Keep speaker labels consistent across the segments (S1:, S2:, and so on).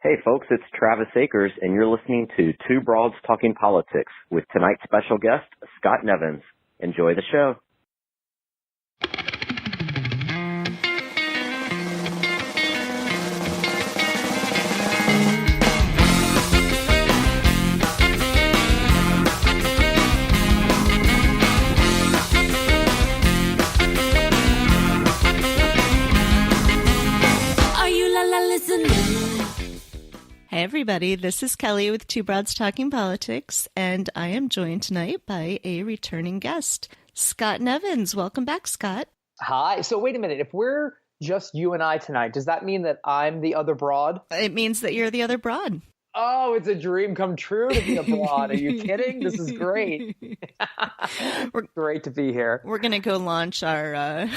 S1: Hey folks, it's Travis Akers, and you're listening to Two Broads Talking Politics with tonight's special guest, Scott Nevins. Enjoy the show.
S2: Are you la la listening?
S3: Hey everybody, this is Kelly with Two Broads Talking Politics, and I am joined tonight by a returning guest, Scott Nevins. Welcome back, Scott.
S4: Hi. So wait a minute. If we're just you and I tonight, does that mean that I'm the other broad?
S3: It means that you're the other broad.
S4: Oh, it's a dream come true to be a broad. Are you kidding? This is great. Great to be here.
S3: We're going to go launch our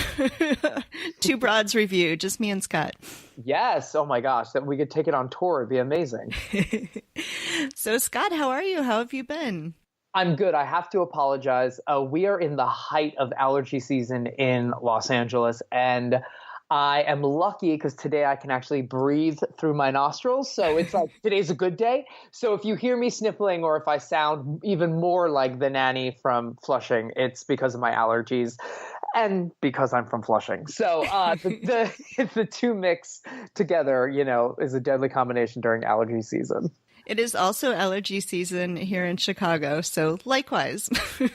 S3: Two Broads review, just me and Scott.
S4: Yes. Oh my gosh. That we could take it on tour. It'd be amazing.
S3: So Scott, how are you? How have you been?
S4: I'm good. I have to apologize. We are in the height of allergy season in Los Angeles, and I am lucky because today I can actually breathe through my nostrils. So it's like today's a good day. So if you hear me sniffling or if I sound even more like the nanny from Flushing, it's because of my allergies and because I'm from Flushing. So the two mix together, is a deadly combination during allergy season.
S3: It is also allergy season here in Chicago. So likewise.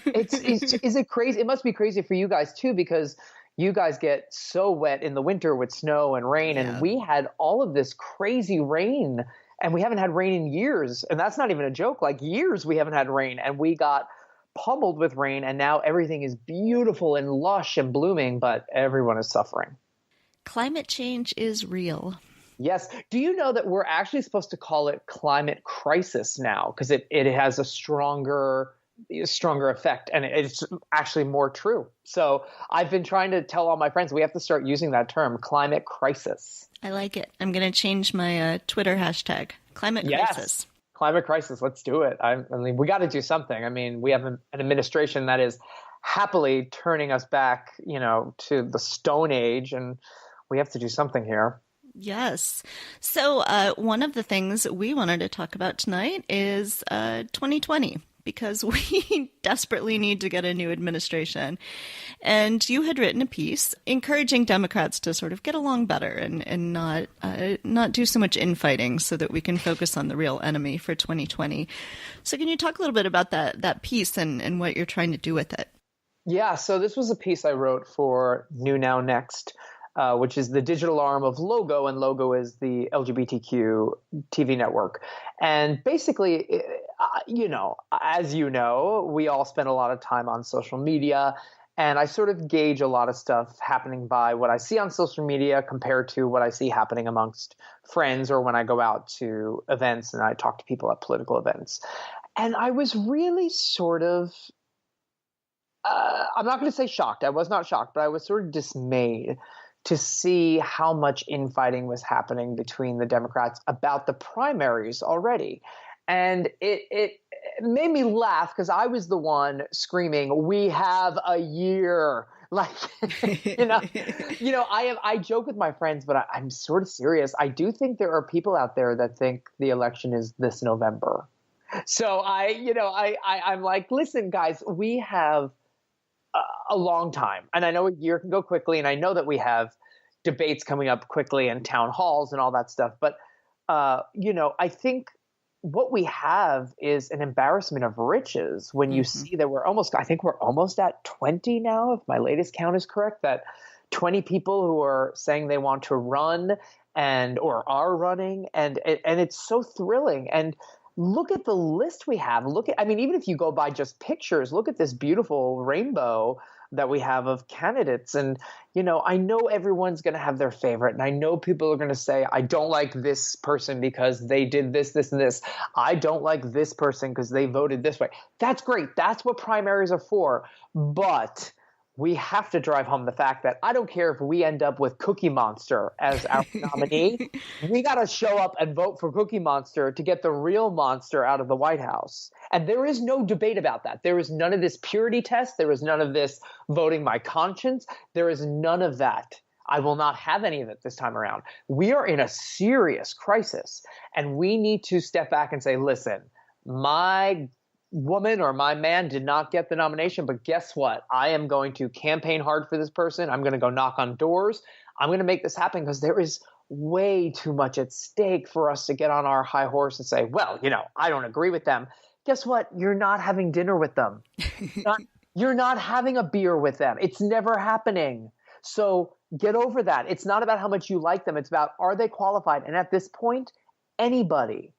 S4: Is it crazy? It must be crazy for you guys too, because you guys get so wet in the winter with snow and rain, and we had all of this crazy rain, and we haven't had rain in years. And that's not even a joke. Like years we haven't had rain, and we got pummeled with rain, and now everything is beautiful and lush and blooming, but everyone is suffering.
S3: Climate change is real.
S4: Yes. Do you know that we're actually supposed to call it climate crisis now because it has a stronger effect, and it's actually more true. So I've been trying to tell all my friends we have to start using that term, climate crisis.
S3: I like it. I'm going to change my Twitter hashtag, climate crisis.
S4: Climate crisis. Let's do it. I mean, we got to do something. I mean, we have an administration that is happily turning us back, to the Stone Age, and we have to do something here.
S3: Yes. So one of the things we wanted to talk about tonight is 2020. Because we desperately need to get a new administration. And you had written a piece encouraging Democrats to sort of get along better and not do so much infighting so that we can focus on the real enemy for 2020. So can you talk a little bit about that piece and what you're trying to do with it?
S4: Yeah, so this was a piece I wrote for NewNowNext, which is the digital arm of Logo, and Logo is the LGBTQ TV network. And basically, as you know, we all spend a lot of time on social media, and I sort of gauge a lot of stuff happening by what I see on social media compared to what I see happening amongst friends or when I go out to events and I talk to people at political events. And I was really sort of I'm not going to say shocked. I was not shocked, but I was sort of dismayed to see how much infighting was happening between the Democrats about the primaries already. And it made me laugh because I was the one screaming, "We have a year!" Like, I joke with my friends, but I'm sort of serious. I do think there are people out there that think the election is this November. So I'm like, listen, guys, we have a long time, and I know a year can go quickly, and I know that we have debates coming up quickly and town halls and all that stuff. But I think what we have is an embarrassment of riches when you see that we're almost at 20 now, if my latest count is correct, that 20 people who are saying they want to run or are running. And it's so thrilling. And look at the list we have. Even if you go by just pictures, look at this beautiful rainbow that we have of candidates. And, I know everyone's going to have their favorite. And I know people are going to say, I don't like this person because they did this, this, and this. I don't like this person because they voted this way. That's great. That's what primaries are for. But we have to drive home the fact that I don't care if we end up with Cookie Monster as our nominee. We got to show up and vote for Cookie Monster to get the real monster out of the White House. And there is no debate about that. There is none of this purity test. There is none of this voting my conscience. There is none of that. I will not have any of it this time around. We are in a serious crisis, and we need to step back and say, listen, my woman or my man did not get the nomination, but guess what? I am going to campaign hard for this person. I'm going to go knock on doors. I'm going to make this happen because there is way too much at stake for us to get on our high horse and say, well, I don't agree with them. Guess what? You're not having dinner with them. You're not having a beer with them. It's never happening. So get over that. It's not about how much you like them. It's about, are they qualified? And at this point, anybody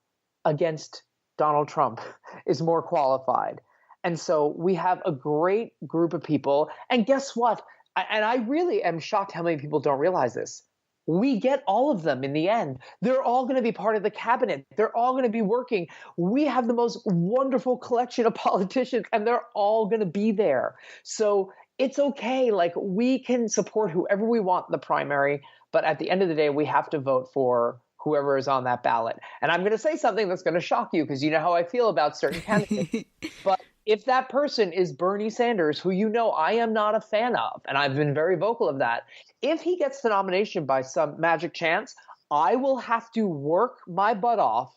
S4: against Donald Trump is more qualified. And so we have a great group of people. And guess what? And I really am shocked how many people don't realize this. We get all of them in the end. They're all going to be part of the cabinet. They're all going to be working. We have the most wonderful collection of politicians, and they're all going to be there. So it's okay. Like, we can support whoever we want in the primary, but at the end of the day, we have to vote for whoever is on that ballot. And I'm going to say something that's going to shock you, because you know how I feel about certain candidates. But if that person is Bernie Sanders, who I am not a fan of, and I've been very vocal of that, if he gets the nomination by some magic chance, I will have to work my butt off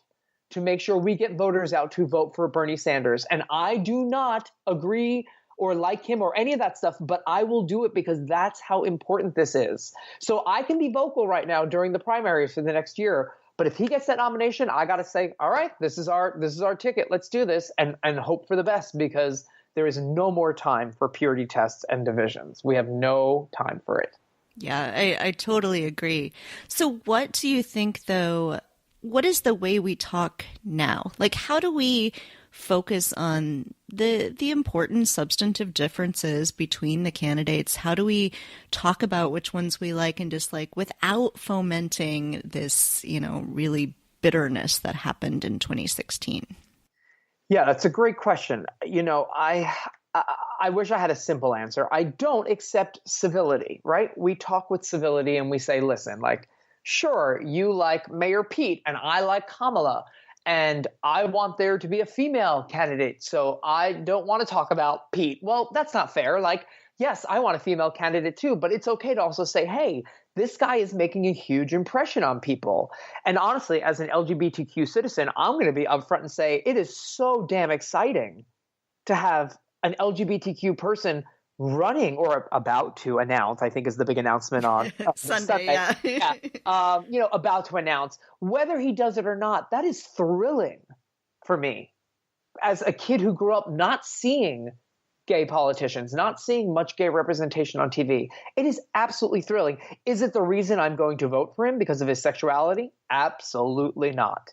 S4: to make sure we get voters out to vote for Bernie Sanders. And I do not agree or like him or any of that stuff, but I will do it because that's how important this is. So I can be vocal right now during the primaries for the next year. But if he gets that nomination, I got to say, all right, this is our ticket. Let's do this and hope for the best, because there is no more time for purity tests and divisions. We have no time for it.
S3: Yeah, I totally agree. So what do you think, though, what is the way we talk now? Like, how do we focus on the important substantive differences between the candidates? How do we talk about which ones we like and dislike without fomenting this, really bitterness that happened in 2016?
S4: Yeah, that's a great question. I wish I had a simple answer. I don't accept civility, right? We talk with civility and we say, listen, like, sure, you like Mayor Pete and I like Kamala, and I want there to be a female candidate, so I don't want to talk about Pete. Well, that's not fair. Like, yes, I want a female candidate too, but it's okay to also say, hey, this guy is making a huge impression on people. And honestly, as an LGBTQ citizen, I'm going to be upfront and say it is so damn exciting to have an LGBTQ person running or about to announce, I think is the big announcement on
S3: Sunday. Yeah.
S4: About to announce. Whether he does it or not, that is thrilling for me. As a kid who grew up not seeing gay politicians, not seeing much gay representation on TV, it is absolutely thrilling. Is it the reason I'm going to vote for him because of his sexuality? Absolutely not.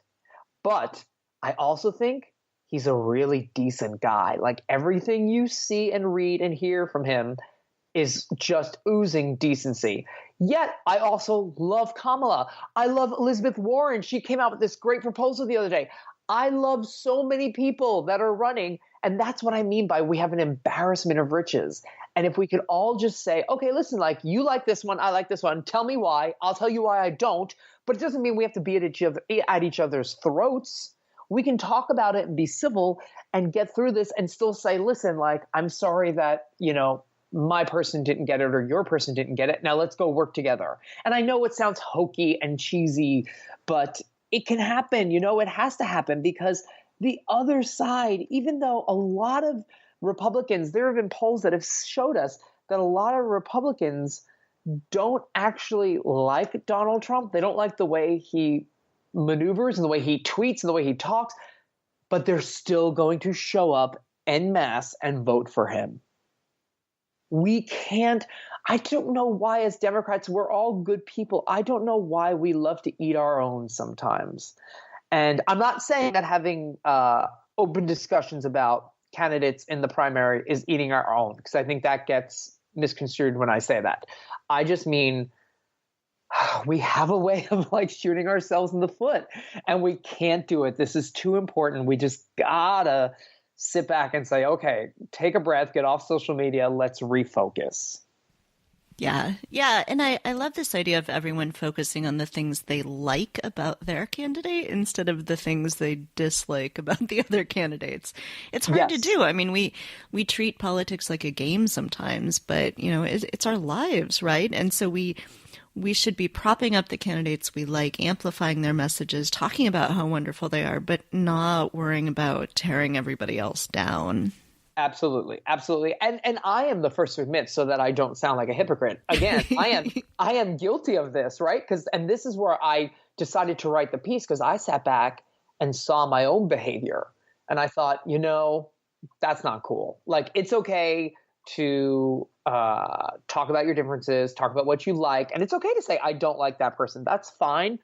S4: But I also think he's a really decent guy. Like, everything you see and read and hear from him is just oozing decency. Yet I also love Kamala. I love Elizabeth Warren. She came out with this great proposal the other day. I love so many people that are running. And that's what I mean by we have an embarrassment of riches. And if we could all just say, okay, listen, like, you like this one, I like this one. Tell me why. I'll tell you why I don't. But it doesn't mean we have to be at each other's throats. We can talk about it and be civil and get through this and still say, listen, like, I'm sorry that, my person didn't get it or your person didn't get it. Now let's go work together. And I know it sounds hokey and cheesy, but it can happen. It has to happen, because the other side, even though a lot of Republicans, there have been polls that have showed us that a lot of Republicans don't actually like Donald Trump. They don't like the way he maneuvers and the way he tweets and the way he talks, but they're still going to show up en masse and vote for him. I don't know why, as Democrats, we're all good people. I don't know why we love to eat our own sometimes. And I'm not saying that having open discussions about candidates in the primary is eating our own, because I think that gets misconstrued when I say that. I just mean, we have a way of like shooting ourselves in the foot, and we can't do it. This is too important. We just gotta sit back and say, okay, take a breath, get off social media. Let's refocus.
S3: Yeah. Yeah. And I love this idea of everyone focusing on the things they like about their candidate instead of the things they dislike about the other candidates. It's hard to do. I mean, we treat politics like a game sometimes, but it's our lives, right? And so we we should be propping up the candidates we like, amplifying their messages, talking about how wonderful they are, but not worrying about tearing everybody else down.
S4: Absolutely. Absolutely. And I am the first to admit, so that I don't sound like a hypocrite. Again, I am guilty of this, right? And this is where I decided to write the piece, because I sat back and saw my own behavior. And I thought, that's not cool. Like, it's okay to talk about your differences, talk about what you like. And it's okay to say, I don't like that person. That's fine.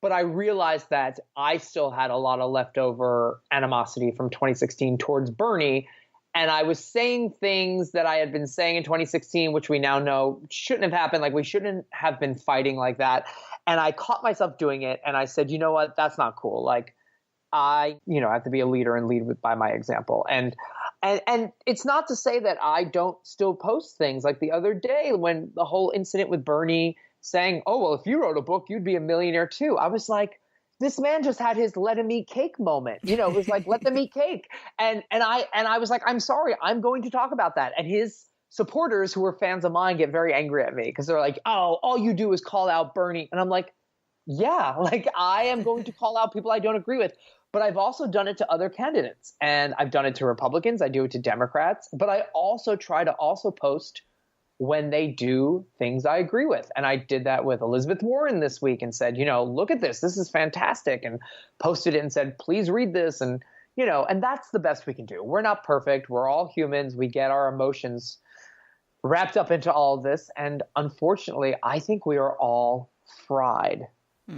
S4: But I realized that I still had a lot of leftover animosity from 2016 towards Bernie. And I was saying things that I had been saying in 2016, which we now know shouldn't have happened. Like, we shouldn't have been fighting like that. And I caught myself doing it. And I said, you know what? That's not cool. Like, I have to be a leader and lead by my example. And it's not to say that I don't still post things. Like the other day when the whole incident with Bernie saying, oh, well, if you wrote a book, you'd be a millionaire too. I was like, this man just had his let him eat cake moment. It was like, let them eat cake. And I was like, I'm sorry, I'm going to talk about that. And his supporters who were fans of mine get very angry at me because they're like, oh, all you do is call out Bernie. And I'm like, yeah, like I am going to call out people I don't agree with. But I've also done it to other candidates, and I've done it to Republicans. I do it to Democrats, but I also try to also post when they do things I agree with. And I did that with Elizabeth Warren this week and said, look at this. This is fantastic. And posted it and said, please read this. And, and that's the best we can do. We're not perfect. We're all humans. We get our emotions wrapped up into all of this. And unfortunately, I think we are all fried.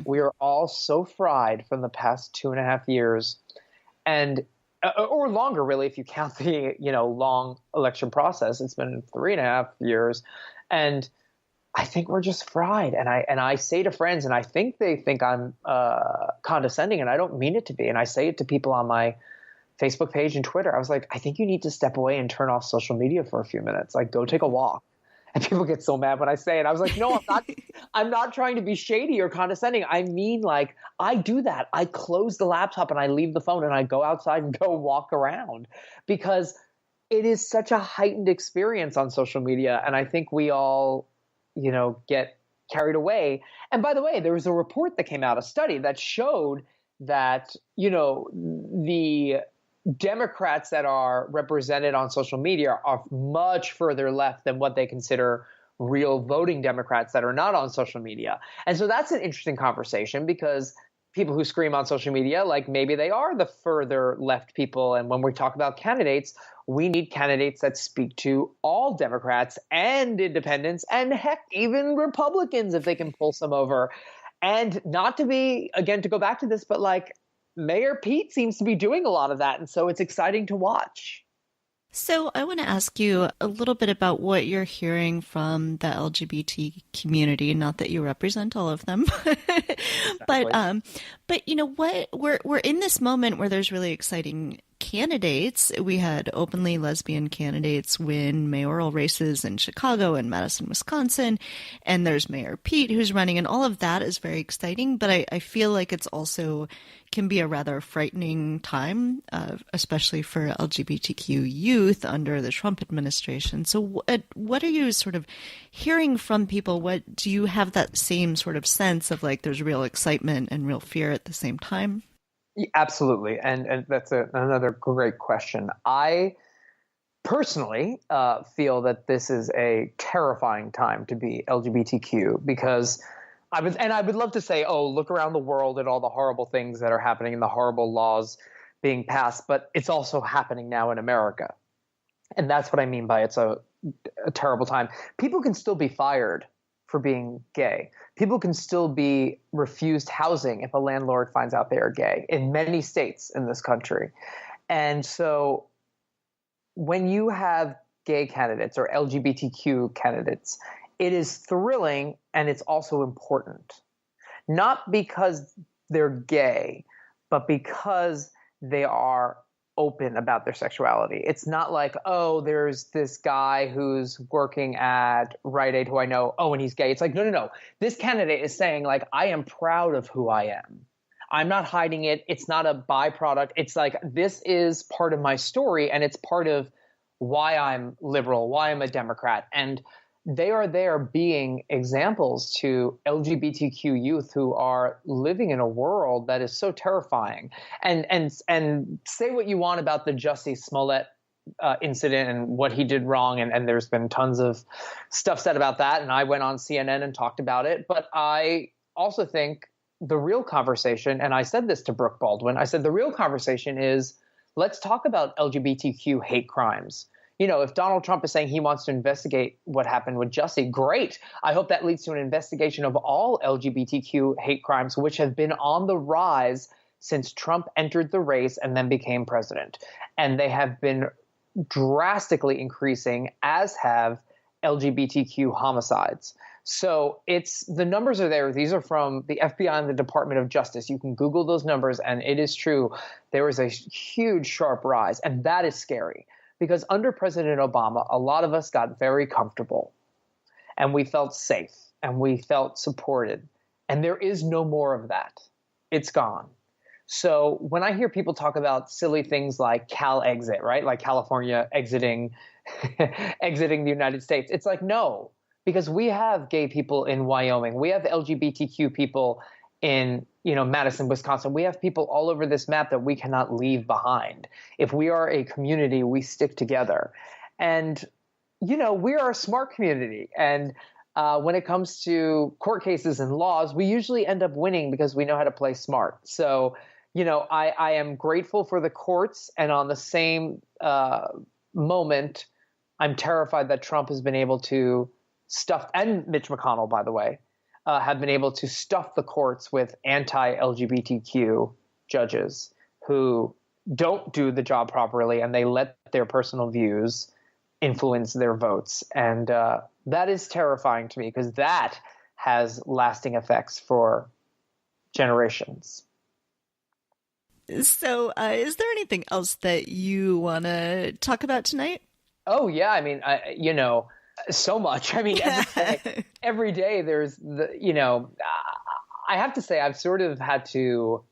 S4: We are all so fried from the past 2.5 years, and or longer, really, if you count the long election process. It's been 3.5 years, and I think we're just fried. And I say to friends, and I think they think I'm condescending, and I don't mean it to be. And I say it to people on my Facebook page and Twitter. I was like, I think you need to step away and turn off social media for a few minutes. Like, go take a walk. And people get so mad when I say it. I was like, no, I'm not trying to be shady or condescending. I mean, like, I do that. I close the laptop and I leave the phone and I go outside and go walk around, because it is such a heightened experience on social media. And I think we all, get carried away. And by the way, there was a report that came out, a study that showed that, the Democrats that are represented on social media are much further left than what they consider real voting Democrats that are not on social media. And so that's an interesting conversation, because people who scream on social media, like, maybe they are the further left people. And when we talk about candidates, we need candidates that speak to all Democrats and independents, and heck, even Republicans, if they can pull some over. And not to be, again, to go back to this, but like, Mayor Pete seems to be doing a lot of that. And so it's exciting to watch.
S3: So I want to ask you a little bit about what you're hearing from the LGBT community. Not that you represent all of them, but what we're in this moment where there's really exciting candidates. We had openly lesbian candidates win mayoral races in Chicago and Madison, Wisconsin, and there's Mayor Pete who's running, and all of that is very exciting. But I feel like it's also can be a rather frightening time, especially for LGBTQ youth under the Trump administration. So what are you sort of hearing from people? What do you have that same sort of sense of, like, there's real excitement and real fear at the same time?
S4: Yeah, absolutely. And that's another great question. I personally feel that this is a terrifying time to be LGBTQ, because I would love to say, oh, look around the world at all the horrible things that are happening and the horrible laws being passed, but it's also happening now in America. And that's what I mean by it's a terrible time. People can still be fired for being gay. People can still be refused housing if a landlord finds out they are gay in many states in this country. And so when you have gay candidates or LGBTQ candidates, it is thrilling, and it's also important. Not because they're gay, but because they are open about their sexuality. It's not like, oh, there's this guy who's working at Rite Aid who I know, oh, and he's gay. It's like, no. This candidate is saying, like, I am proud of who I am. I'm not hiding it. It's not a byproduct. It's like, this is part of my story, and it's part of why I'm liberal, why I'm a Democrat. And they are there being examples to LGBTQ youth who are living in a world that is so terrifying. And say what you want about the Jussie Smollett incident and what he did wrong, and there's been tons of stuff said about that, and I went on CNN and talked about it. But I also think the real conversation, and I said this to Brooke Baldwin, I said the real conversation is, let's talk about LGBTQ hate crimes. If Donald Trump is saying he wants to investigate what happened with Jussie, great. I hope that leads to an investigation of all LGBTQ hate crimes, which have been on the rise since Trump entered the race and then became president. And they have been drastically increasing, as have LGBTQ homicides. So the numbers are there. These are from the FBI and the Department of Justice. You can Google those numbers, and it is true. There is a huge, sharp rise, and that is scary. Because under President Obama, a lot of us got very comfortable, and we felt safe, and we felt supported. And there is no more of that. It's gone. So when I hear people talk about silly things like Cal exit, right? Like California exiting the United States, it's like, no, because we have gay people in Wyoming. We have LGBTQ people in Madison, Wisconsin. We have people all over this map that we cannot leave behind. If we are a community, we stick together. And, we are a smart community. And when it comes to court cases and laws, we usually end up winning because we know how to play smart. So, I am grateful for the courts. And on the same moment, I'm terrified that Trump has been able to stuff, and Mitch McConnell, by the way, have been able to stuff the courts with anti-LGBTQ judges who don't do the job properly, and they let their personal views influence their votes. And that is terrifying to me, because that has lasting effects for generations.
S3: So is there anything else that you want to talk about tonight?
S4: Oh, yeah. I mean, so much. I mean, every day there's I have to say I've sort of had to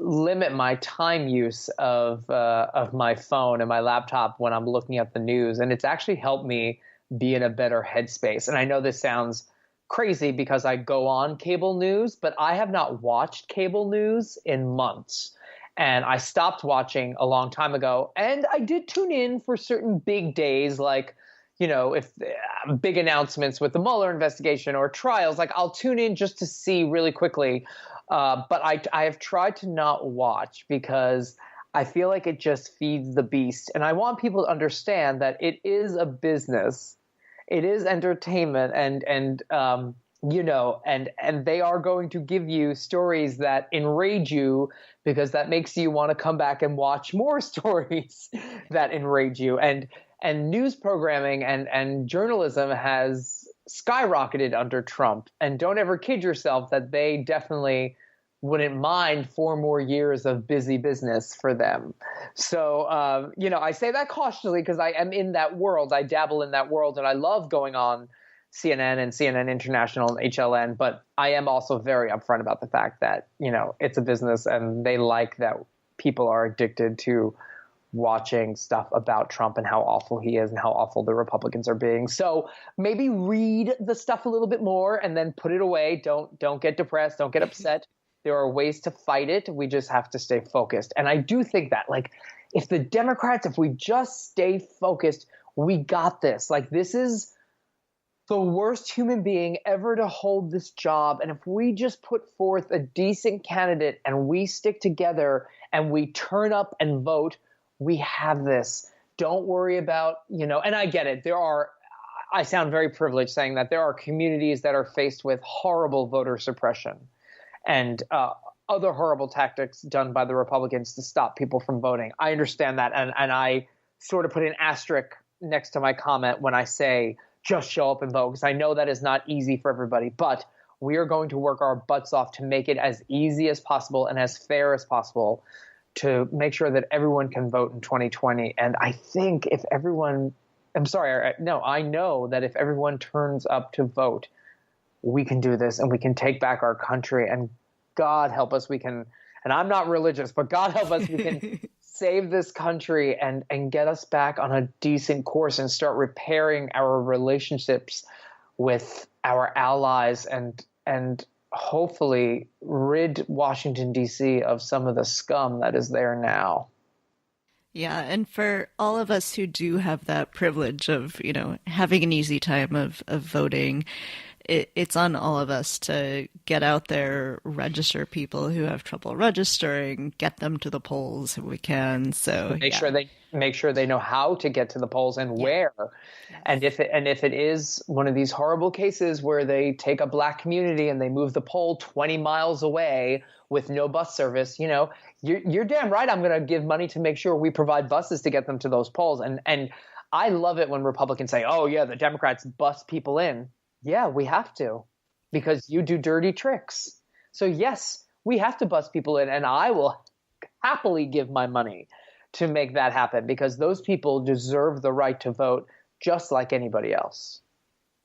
S4: limit my time use of my phone and my laptop when I'm looking at the news. And it's actually helped me be in a better headspace. And I know this sounds crazy because I go on cable news, but I have not watched cable news in months. And I stopped watching a long time ago. And I did tune in for certain big days, like, if big announcements with the Mueller investigation or trials, like I'll tune in just to see really quickly. But I have tried to not watch because I feel like it just feeds the beast. And I want people to understand that it is a business. It is entertainment. And they are going to give you stories that enrage you, because that makes you want to come back and watch more stories that enrage you. And news programming and journalism has skyrocketed under Trump. And don't ever kid yourself that they definitely wouldn't mind 4 more years of busy business for them. So, I say that cautiously because I am in that world. I dabble in that world, and I love going on CNN and CNN International and HLN. But I am also very upfront about the fact that, it's a business, and they like that people are addicted to watching stuff about Trump and how awful he is and how awful the Republicans are being. So maybe read the stuff a little bit more and then put it away. Don't get depressed. Don't get upset. There are ways to fight it. We just have to stay focused. And I do think that, like, if the Democrats, if we just stay focused, we got this. Like, this is the worst human being ever to hold this job. And if we just put forth a decent candidate and we stick together and we turn up and vote, we have this. Don't worry about, and I get it. I sound very privileged saying that there are communities that are faced with horrible voter suppression and other horrible tactics done by the Republicans to stop people from voting. I understand that. And I sort of put an asterisk next to my comment when I say just show up and vote, because I know that is not easy for everybody. But we are going to work our butts off to make it as easy as possible and as fair as possible to make sure that everyone can vote in 2020. And I think I know that if everyone turns up to vote, we can do this and we can take back our country. And God help us, we can, and I'm not religious, but God help us, we can save this country and get us back on a decent course and start repairing our relationships with our allies and hopefully rid Washington, D.C. of some of the scum that is there now.
S3: Yeah, and for all of us who do have that privilege of, having an easy time of voting, it's on all of us to get out there, register people who have trouble registering, get them to the polls if we can. So
S4: make sure they know how to get to the polls and where. Yes. And if it is one of these horrible cases where they take a Black community and they move the poll 20 miles away with no bus service, you're damn right I'm going to give money to make sure we provide buses to get them to those polls. And I love it when Republicans say, "Oh yeah, the Democrats bus people in." Yeah, we have to, because you do dirty tricks. So yes, we have to bus people in, and I will happily give my money to make that happen, because those people deserve the right to vote just like anybody else.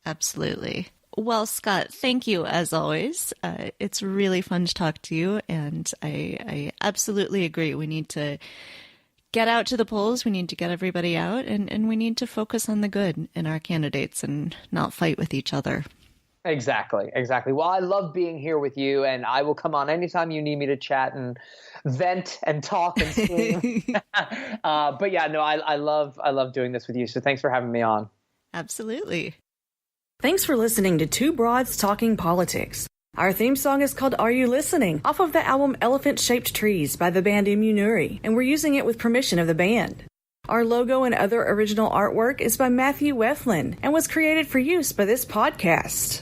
S3: Absolutely. Well, Scott, thank you as always. It's really fun to talk to you, and I absolutely agree. We need to get out to the polls, we need to get everybody out, and we need to focus on the good in our candidates and not fight with each other.
S4: Exactly. Well, I love being here with you, and I will come on anytime you need me to chat and vent and talk and scream. But yeah, no, I love doing this with you. So thanks for having me on.
S3: Absolutely.
S2: Thanks for listening to Two Broads Talking Politics. Our theme song is called Are You Listening? Off of the album Elephant Shaped Trees by the band Immunuri, and we're using it with permission of the band. Our logo and other original artwork is by Matthew Weflin and was created for use by this podcast.